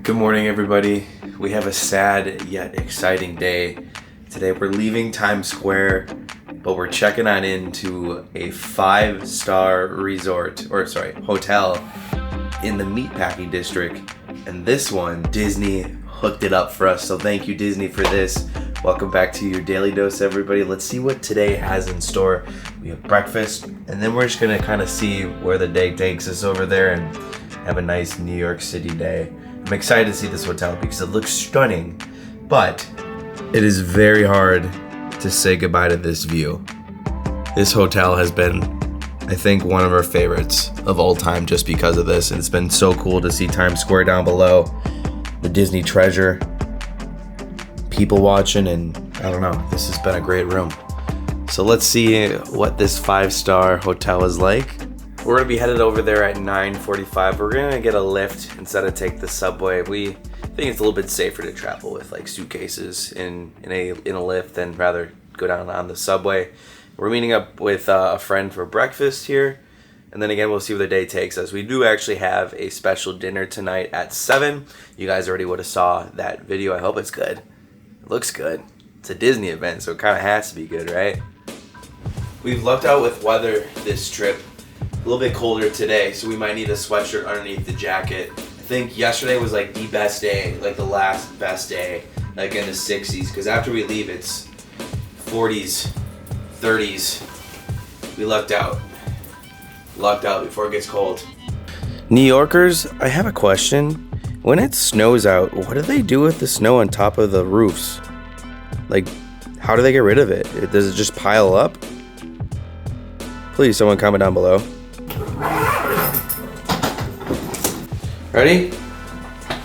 Good morning, everybody. We have a sad yet exciting day. Today we're leaving Times Square, but we're checking on into a 5-star hotel in the Meatpacking district. And this one, Disney hooked it up for us. So thank you, Disney, for this. Welcome back to your Daily Dose, everybody. Let's see what today has in store. We have breakfast, and then we're just gonna kind of see where the day takes us over there and have a nice New York City day. I'm excited to see this hotel because it looks stunning, but it is very hard to say goodbye to this view. This hotel has been, I think, one of our favorites of all time just because of this. And it's been so cool to see Times Square down below, the Disney treasure, people watching, and I don't know, this has been a great room. So let's see what this 5-star hotel is like. We're gonna be headed over there at 9:45. We're gonna get a lift instead of take the subway. We think it's a little bit safer to travel with like suitcases in a lift than rather go down on the subway. We're meeting up with a friend for breakfast here, and then again we'll see where the day takes us. We do actually have a special dinner tonight at 7. You guys already would have saw that video. I hope it's good. It looks good. It's a Disney event, so it kind of has to be good, right? We've lucked out with weather this trip. A little bit colder today, so we might need a sweatshirt underneath the jacket. I think yesterday was like the best day, like the last best day, like in the 60s, because after we leave it's 40s, 30s. We lucked out before it gets cold. New Yorkers, I have a question. When it snows out, what do they do with the snow on top of the roofs? Like, how do they get rid of it? Does it just pile up? Please, someone comment down below. Ready?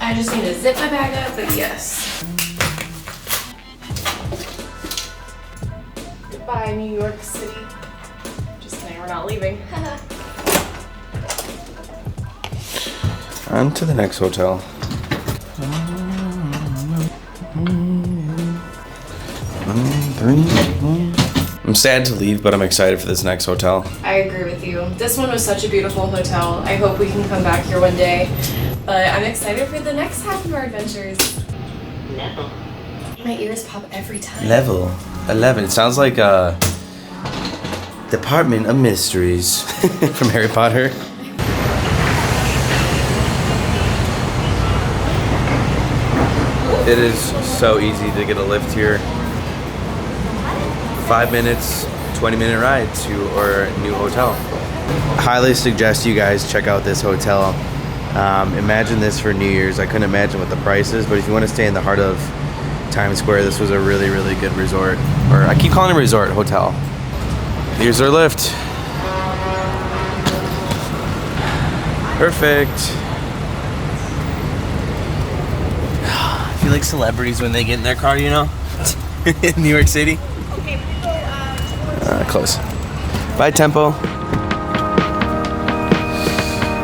I just need to zip my bag up, but yes. Goodbye, New York City. Just kidding, we're not leaving. On to the next hotel. I'm sad to leave, but I'm excited for this next hotel. I agree with you. This one was such a beautiful hotel. I hope we can come back here one day. But I'm excited for the next half of our adventures. Level. My ears pop every time. Level 11. It sounds like a Department of Mysteries from Harry Potter. It is so easy to get a lift here. 5 minutes, 20-minute ride to our new hotel. Highly suggest you guys check out this hotel. Imagine this for New Year's. I couldn't imagine what the price is, but if you want to stay in the heart of Times Square, this was a really, really good resort. Or I keep calling it a resort, hotel. Here's our lift. Perfect. I feel like celebrities when they get in their car, you know? In New York City. Close. Bye, Tempo.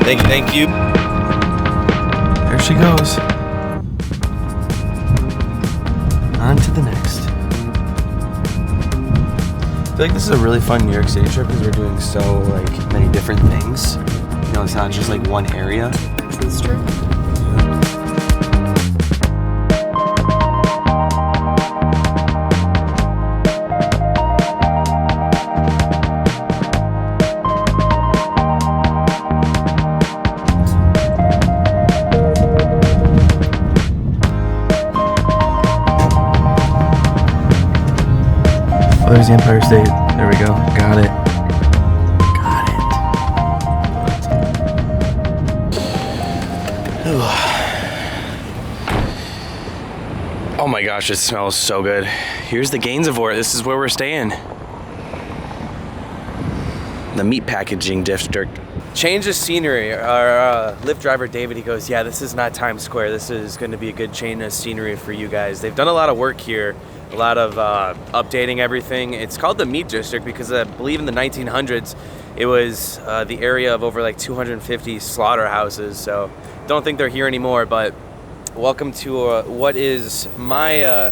Thank you. There she goes. On to the next. I feel like this is a really fun New York City trip because we're doing so like many different things. You know, it's not just like one area. That's true. Oh, there's the Empire State. There we go. Got it. Oh my gosh, it smells so good. Here's the Gansevoort. This is where we're staying. The Meatpacking district. Change of scenery. Our Lyft driver David, he goes, yeah, this is not Times Square. This is going to be a good change of scenery for you guys. They've done a lot of work here. A lot of updating everything. It's called the Meat District because I believe in the 1900s it was the area of over like 250 slaughterhouses. So don't think they're here anymore. But welcome to what is my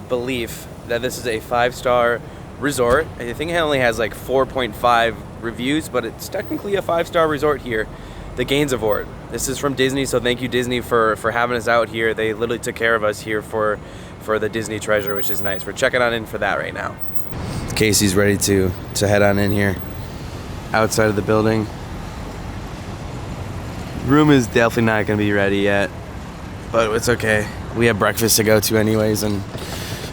belief that this is a 5-star resort. I think it only has like 4.5 reviews, but it's technically a 5-star resort here. The Gansevoort. This is from Disney, so thank you Disney for having us out here. They literally took care of us here for the Disney treasure, which is nice. We're checking on in for that right now. Casey's ready to head on in here. Outside of the building. Room is definitely not gonna be ready yet, but it's okay. We have breakfast to go to anyways, and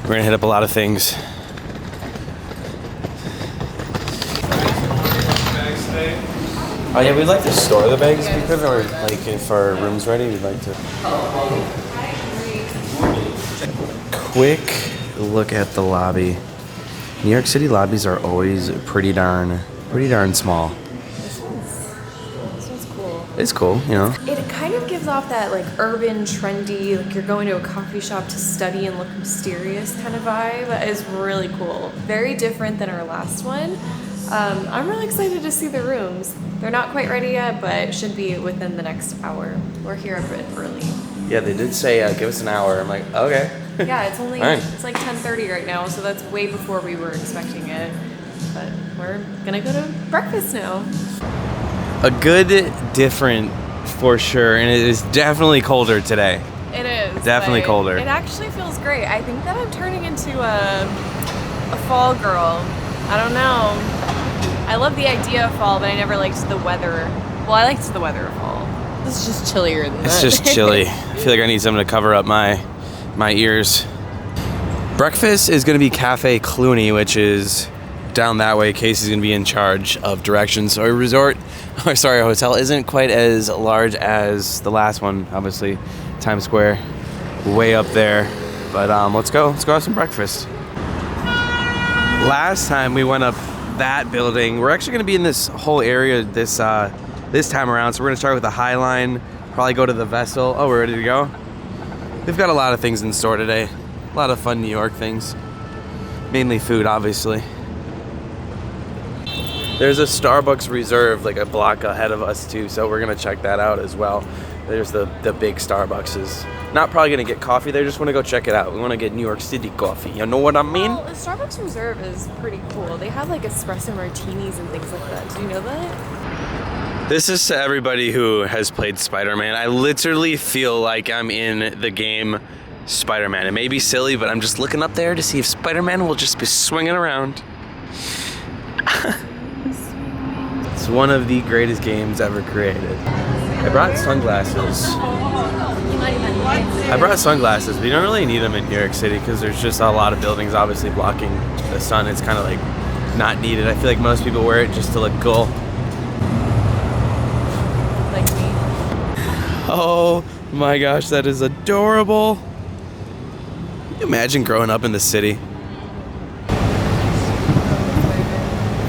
we're gonna hit up a lot of things. Oh yeah, we'd like to store the bags if we could, or like if our room's ready, we'd like to. Quick look at the lobby. New York City lobbies are always pretty darn small. This one's cool. It's cool, you know. It kind of gives off that like urban, trendy, like you're going to a coffee shop to study and look mysterious kind of vibe. It's really cool. Very different than our last one. I'm really excited to see the rooms. They're not quite ready yet, but should be within the next hour. We're here a bit early. Yeah, they did say give us an hour. I'm like, okay. Yeah, it's only Fine. It's like 10:30 right now, so that's way before we were expecting it. But we're gonna go to breakfast now. A good different for sure, and it is definitely colder today. It is. Definitely but colder. It actually feels great. I think that I'm turning into a fall girl. I don't know. I love the idea of fall, but I never liked the weather. Well, I liked the weather of fall. This is just chillier than that. It's just chilly. I feel like I need something to cover up my ears. Breakfast is going to be Cafe Clooney, which is down that way. Casey's going to be in charge of directions. So our hotel isn't quite as large as the last one, obviously. Times Square, way up there. But let's go have some breakfast. Last time we went up that building, we're actually going to be in this whole area this time around. So we're going to start with the High Line, probably go to the Vessel. Oh, we're ready to go? We've got a lot of things in store today. A lot of fun New York things. Mainly food, obviously. There's a Starbucks Reserve like a block ahead of us too, so we're gonna check that out as well. There's the big Starbucks. Is not probably gonna get coffee there, just wanna go check it out. We wanna get New York City coffee, you know what I mean? Well, the Starbucks Reserve is pretty cool. They have like espresso martinis and things like that. Do you know that? This is to everybody who has played Spider-Man. I literally feel like I'm in the game Spider-Man. It may be silly, but I'm just looking up there to see if Spider-Man will just be swinging around. It's one of the greatest games ever created. I brought sunglasses. But you don't really need them in New York City because there's just a lot of buildings obviously blocking the sun. It's kind of like not needed. I feel like most people wear it just to look cool. Like me. Oh my gosh, that is adorable. Can you imagine growing up in the city?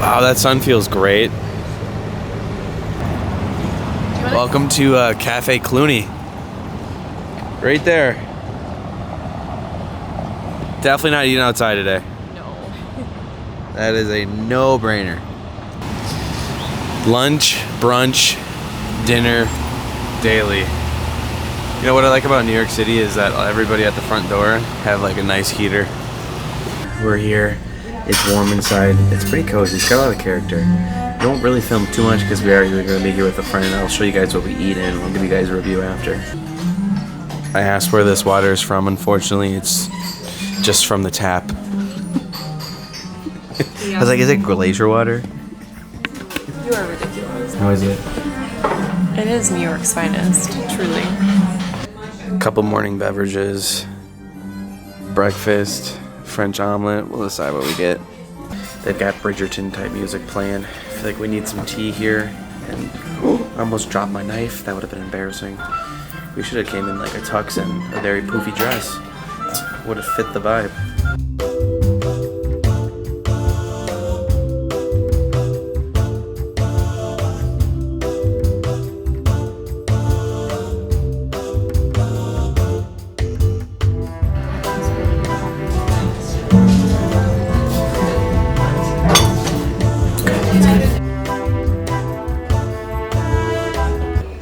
Wow, that sun feels great. Welcome to Cafe Clooney. Right there. Definitely not eating outside today. No. That is a no-brainer. Lunch, brunch, dinner, daily. You know what I like about New York City is that everybody at the front door have like a nice heater. We're here. It's warm inside. It's pretty cozy. It's got a lot of character. I don't really film too much because we are going to be here with a friend. I'll show you guys what we eat and I'll give you guys a review after. I asked where this water is from. Unfortunately, it's just from the tap. I was like, is it glacier water? You are ridiculous. How is it? It is New York's finest, truly. A couple morning beverages, breakfast, French omelet. We'll decide what we get. They've got Bridgerton type music playing. I feel like we need some tea here. And I almost dropped my knife. That would have been embarrassing. We should have came in like a tux and a very poofy dress. Would have fit the vibe.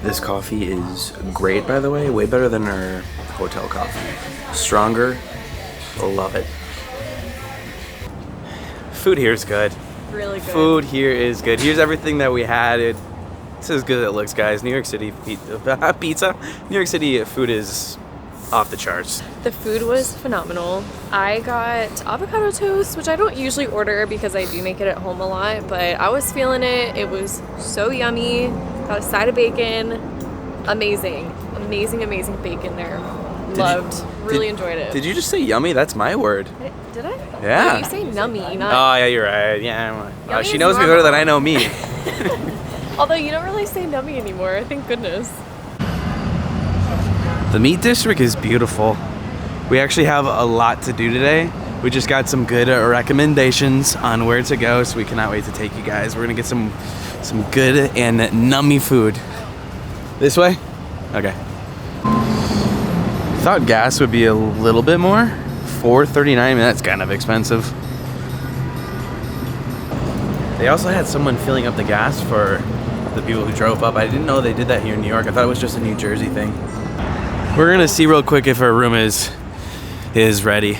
This coffee is great, by the way. Way better than our hotel coffee. Stronger. Love it. Food here is good. Really good. Food here is good. Here's everything that we had. It's as good as it looks, guys. New York City pizza. New York City food is off the charts. The food was phenomenal. I got avocado toast, which I don't usually order because I do make it at home a lot, but I was feeling it. It was so yummy. Got a side of bacon. Amazing. Amazing, amazing bacon there. Loved. Really enjoyed it. Did you just say yummy? That's my word. Did I? Yeah. No, you say nummy, not... Oh, yeah, you're right. Yeah. Yummy She is knows me normal. better than I know me. Although you don't really say nummy anymore, thank goodness. The meat district is beautiful. We actually have a lot to do today. We just got some good recommendations on where to go, so we cannot wait to take you guys. We're gonna get some good and nummy food. This way? Okay. Thought gas would be a little bit more. $4.39, I mean, that's kind of expensive. They also had someone filling up the gas for the people who drove up. I didn't know they did that here in New York. I thought it was just a New Jersey thing. We're gonna see real quick if our room is ready.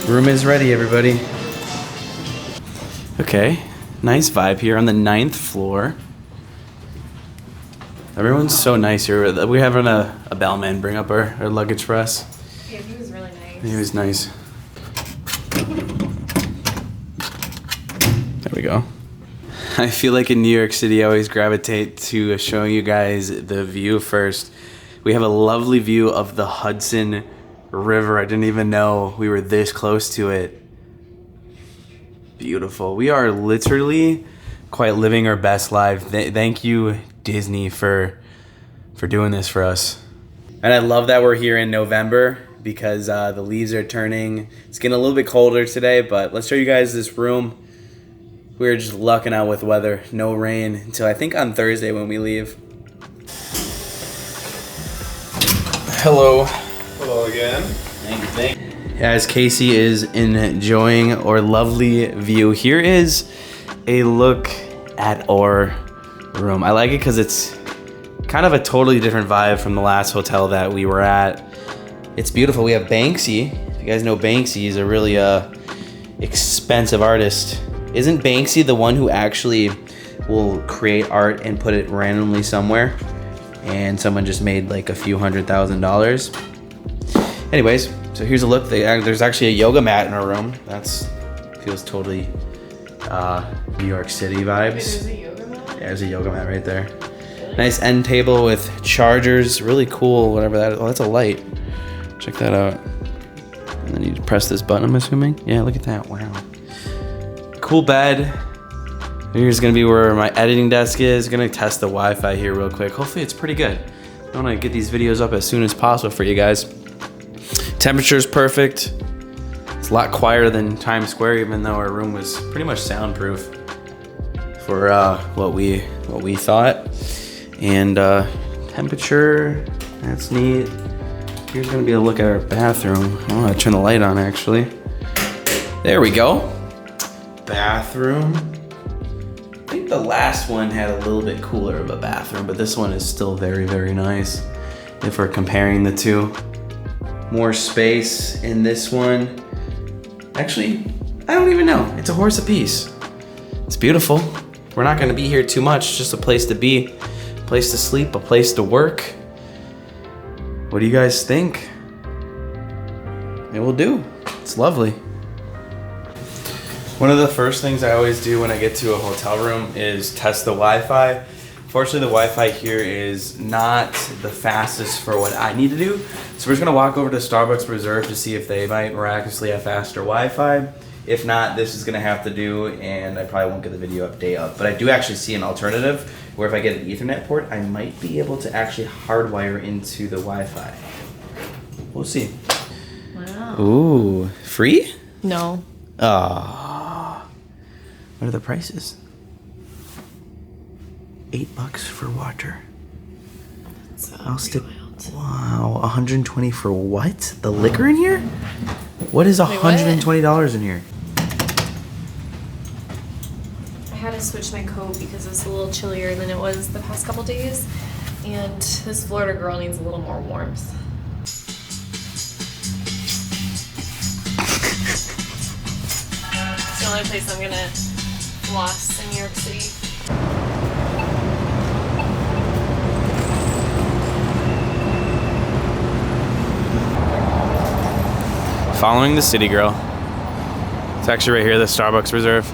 Room is ready, everybody. Okay, nice vibe here on the 9th floor. Everyone's so nice here. We're having a bellman bring up our luggage for us. Yeah, he was really nice. He was nice. There we go. I feel like in New York City, I always gravitate to showing you guys the view first. We have a lovely view of the Hudson River. I didn't even know we were this close to it. Beautiful. We are literally quite living our best life. Thank you, Disney, for doing this for us. And I love that we're here in November because the leaves are turning. It's getting a little bit colder today, but let's show you guys this room. We're just lucking out with weather. No rain until I think on Thursday when we leave. Hello. Hello again. Thank you. As Casey is enjoying our lovely view, here is a look at our room. I like it because it's kind of a totally different vibe from the last hotel that we were at. It's beautiful. We have Banksy. If you guys know Banksy, he's a really expensive artist. Isn't Banksy the one who actually will create art and put it randomly somewhere? And someone just made like a few $100,000. Anyways, so here's a look. There's actually a yoga mat in our room. Feels totally New York City vibes. Wait, there's a yoga mat? Yeah, there's a yoga mat right there. Nice end table with chargers. Really cool, whatever that is. Oh, that's a light. Check that out. And then you press this button, I'm assuming. Yeah, look at that. Wow. Cool bed. Here's gonna be where my editing desk is. Gonna test the Wi-Fi here real quick. Hopefully it's pretty good. I wanna get these videos up as soon as possible for you guys. Temperature's perfect. It's a lot quieter than Times Square, even though our room was pretty much soundproof for what we thought. And temperature, that's neat. Here's gonna be a look at our bathroom. I wanna turn the light on actually. There we go. Bathroom. I think the last one had a little bit cooler of a bathroom, but this one is still very, very nice if we're comparing the two. More space in this one. Actually, I don't even know. It's a horse apiece. It's beautiful. We're not gonna be here too much, just a place to be, a place to sleep, a place to work. What do you guys think? It will do. It's lovely. One of the first things I always do when I get to a hotel room is test the Wi-Fi. Fortunately, the Wi-Fi here is not the fastest for what I need to do. So we're just gonna walk over to Starbucks Reserve to see if they might miraculously have faster Wi-Fi. If not, this is gonna have to do, and I probably won't get the video update up. But I do actually see an alternative where if I get an Ethernet port, I might be able to actually hardwire into the Wi-Fi. We'll see. Wow. Ooh, free? No. Ah. What are the prices? $8 for water. I'll stick. Wow, 120 for what? The liquor in here? What is $120 in here? I had to switch my coat because it's a little chillier than it was the past couple days, and this Florida girl needs a little more warmth. only place I'm gonna floss in New York City. Following the city girl. It's actually right here, the Starbucks Reserve.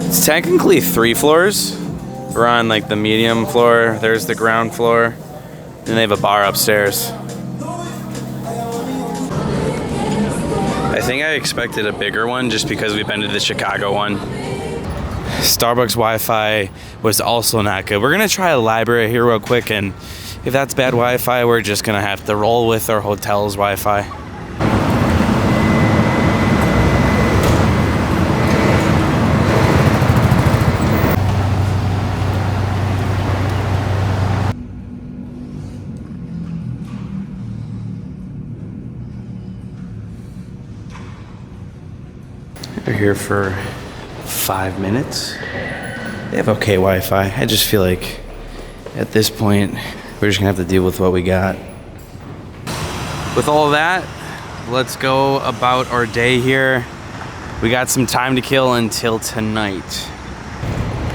It's technically 3 floors. We're on like the medium floor. There's the ground floor. And they have a bar upstairs. I think I expected a bigger one just because we've been to the Chicago one. Starbucks Wi-Fi was also not good. We're gonna try a library here real quick, and if that's bad Wi-Fi, we're just gonna have to roll with our hotel's Wi-Fi. We're here for 5 minutes. They have okay Wi-Fi. I just feel like at this point, we're just gonna have to deal with what we got. With all that, let's go about our day here. We got some time to kill until tonight.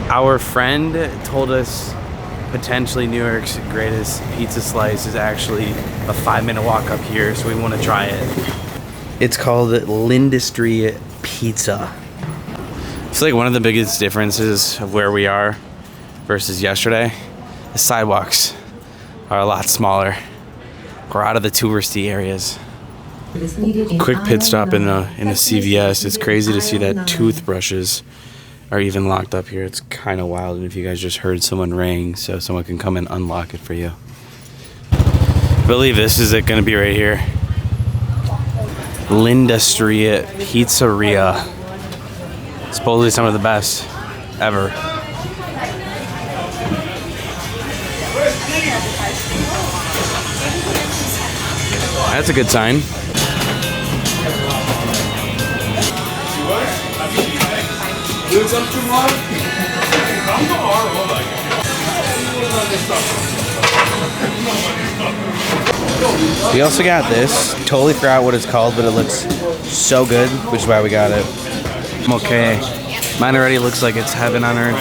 Our friend told us potentially New York's greatest pizza slice is actually a 5-minute walk up here, so we want to try it. It's called Lindustry Pizza. It's like one of the biggest differences of where we are versus yesterday. The sidewalks are a lot smaller. We're out of the touristy areas. Quick pit stop in a CVS. It's crazy to see that toothbrushes are even locked up here. It's kind of wild. And if you guys just heard someone ring, so someone can come and unlock it for you. I believe this is it going to be right here. Lindustry Pizzeria. Supposedly some of the best ever. That's a good sign. We also got this. Totally forgot what it's called, but it looks so good, which is why we got it. I'm okay. Mine already looks like it's heaven on earth.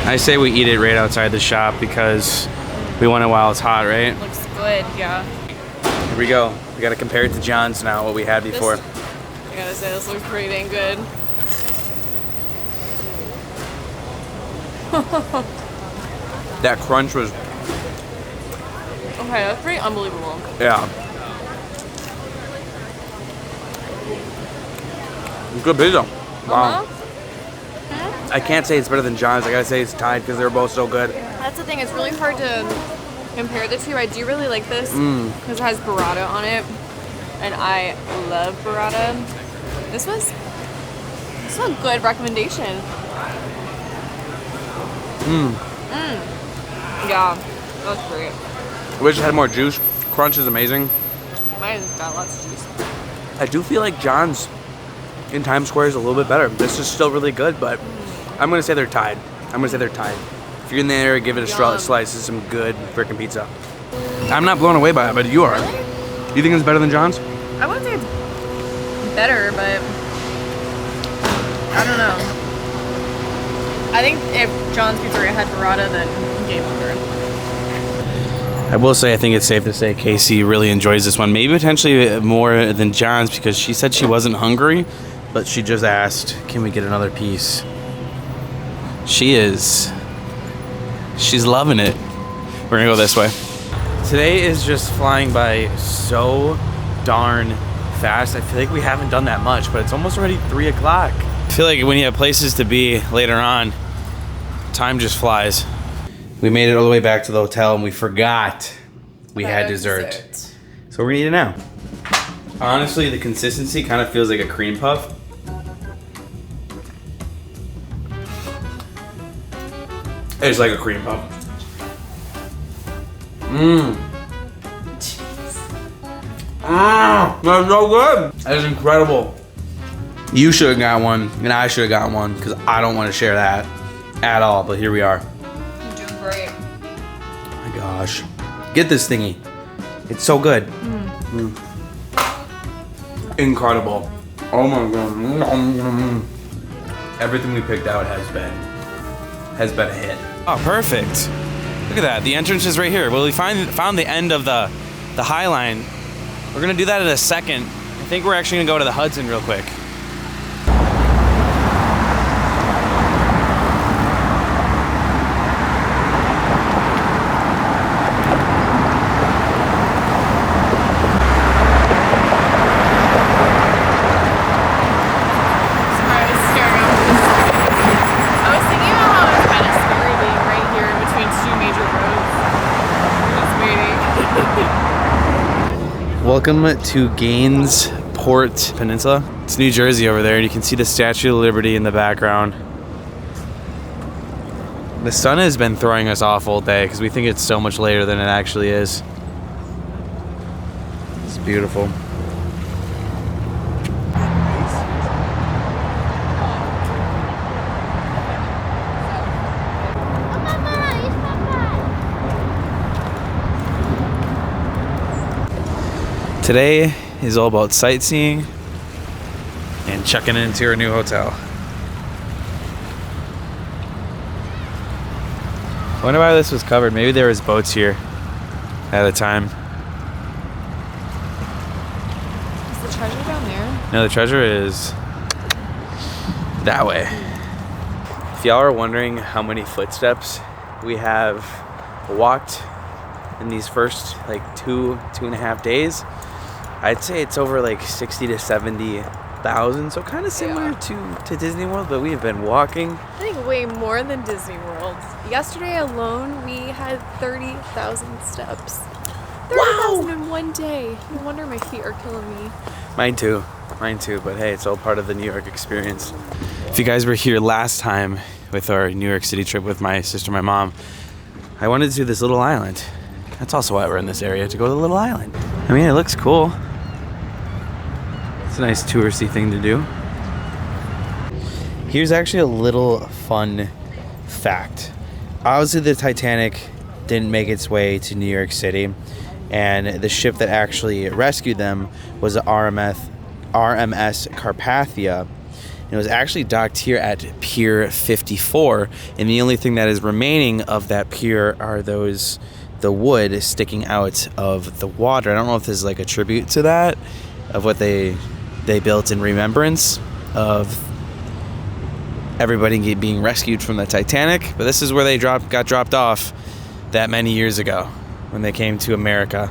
I say we eat it right outside the shop because we want it while it's hot, right? Looks good, yeah. Here we go. We gotta compare it to John's now, what we had before. I gotta say, this looks pretty dang good. That crunch was, Okay, that's pretty unbelievable. yeah. Good pizza. Wow. I can't say it's better than John's. I gotta say it's tied because they're both so good. That's the thing, it's really hard to compare the two. I do really like this because it has burrata on it, and I love burrata. This was a good recommendation. Yeah, that's great. I wish it had more juice. Crunch is amazing. Mine's got lots of juice. I do feel like John's in Times Square is a little bit better. This is still really good, but I'm gonna say they're tied. If you're in there, give it a slice of some good freaking pizza. I'm not blown away by it, but you are. You think it's better than John's? I wouldn't say it's better, but I don't know. I think if John's Pizzeria had burrata, then game over. I will say, I think it's safe to say Casey really enjoys this one. Maybe potentially more than John's because she said she wasn't hungry, but she just asked, can we get another piece? She is. She's loving it. We're gonna go this way. Today is just flying by so darn fast. I feel like we haven't done that much, but it's almost already 3 o'clock. I feel like when you have places to be later on, time just flies. We made it all the way back to the hotel and we forgot we had dessert. So we're gonna eat it now. Honestly, the consistency kind of feels like a cream puff. It's like a cream puff. That's so good. That is incredible. You should have got one, and I should have got one, because I don't want to share that at all, but here we are. You're doing great. Oh my gosh. Get this thingy. It's so good. Incredible. Oh my god. Everything we picked out has been a hit. Oh, perfect. Look at that. The entrance is right here. Well, we found the end of the High Line. We're gonna do that in a second. I think we're actually gonna go to the Hudson real quick. Welcome to Gansevoort Peninsula. It's New Jersey over there, and you can see the Statue of Liberty in the background. The sun has been throwing us off all day because we think it's so much later than it actually is. It's beautiful. Today is all about sightseeing and checking into our new hotel. I wonder why this was covered. Maybe there was boats here at the time. Is the treasure down there? No, the treasure is that way. If y'all are wondering how many footsteps we have walked in these first like two and a half days, I'd say it's over like 60 to 70,000, so kind of similar to Disney World, but we have been walking. I think way more than Disney World. Yesterday alone, we had 30,000 steps. 30,000 in one day. No wonder my feet are killing me. Mine too, but hey, it's all part of the New York experience. If you guys were here last time with our New York City trip with my sister and my mom, I wanted to do this little island. That's also why we're in this area, to go to the little island. I mean, it looks cool. It's a nice touristy thing to do. Here's actually a little fun fact. Obviously, the Titanic didn't make its way to New York City, and the ship that actually rescued them was the RMS Carpathia. And it was actually docked here at Pier 54, and the only thing that is remaining of that pier are the wood sticking out of the water. I don't know if this is like a tribute to that, of what they built in remembrance of everybody being rescued from the Titanic. But this is where they got dropped off that many years ago when they came to America.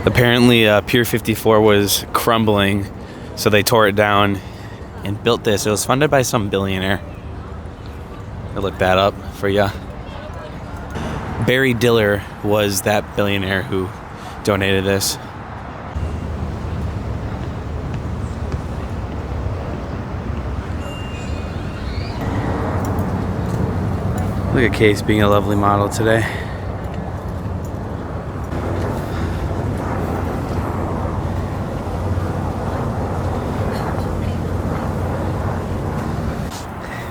Apparently, Pier 54 was crumbling, so they tore it down and built this. It was funded by some billionaire. I looked that up for ya. Barry Diller was that billionaire who donated this. Look at Case being a lovely model today.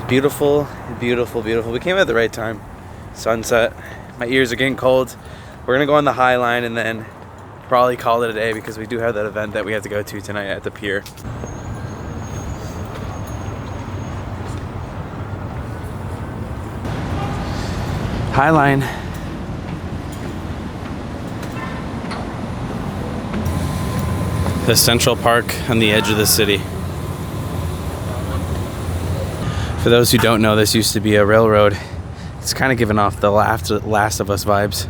Beautiful, beautiful, beautiful. We came at the right time. Sunset. My ears are getting cold. We're gonna go on the High Line and then probably call it a day because we do have that event that we have to go to tonight at the pier. High Line. The Central Park on the edge of the city. For those who don't know, this used to be a railroad. It's kind of giving off the Last of Us vibes.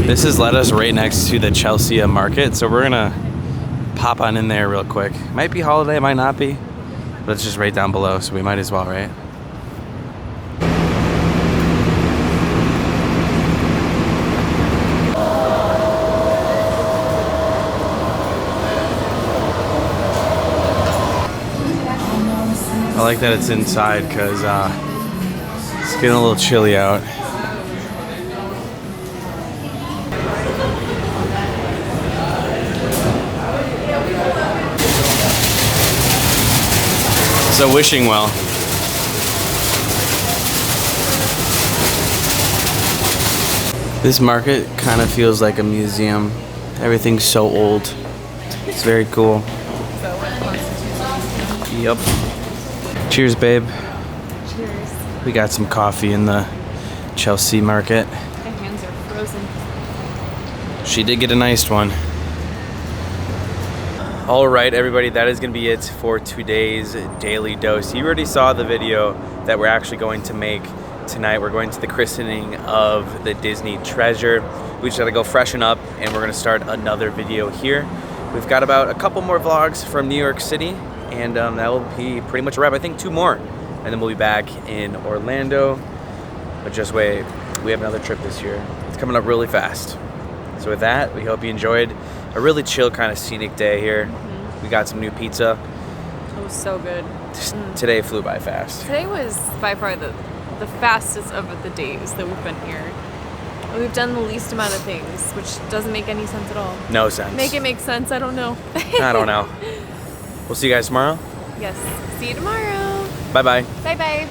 This has led us right next to the Chelsea market, so we're gonna pop on in there real quick. Might be holiday, might not be. But it's just right down below, so we might as well, right? I like that it's inside because it's getting a little chilly out. So wishing well. This market kind of feels like a museum. Everything's so old. It's very cool. Yep. Cheers, babe. Cheers. We got some coffee in the Chelsea market. My hands are frozen. She did get a nice one. All right, everybody, that is gonna be it for today's Daily Dose. You already saw the video that we're actually going to make tonight. We're going to the christening of the Disney Treasure. We just gotta go freshen up and we're gonna start another video here. We've got about a couple more vlogs from New York City and that will be pretty much a wrap. I think 2 more and then we'll be back in Orlando. But just wait, we have another trip this year. It's coming up really fast. So with that, we hope you enjoyed a really chill kind of scenic day here. We got some new pizza. It was so good. Today flew by fast. Today was by far the fastest of the days that we've been here. We've done the least amount of things, which doesn't make any sense at all. No sense. Make it make sense, I don't know. I don't know. We'll see you guys tomorrow. Yes. See you tomorrow. Bye-bye. Bye-bye.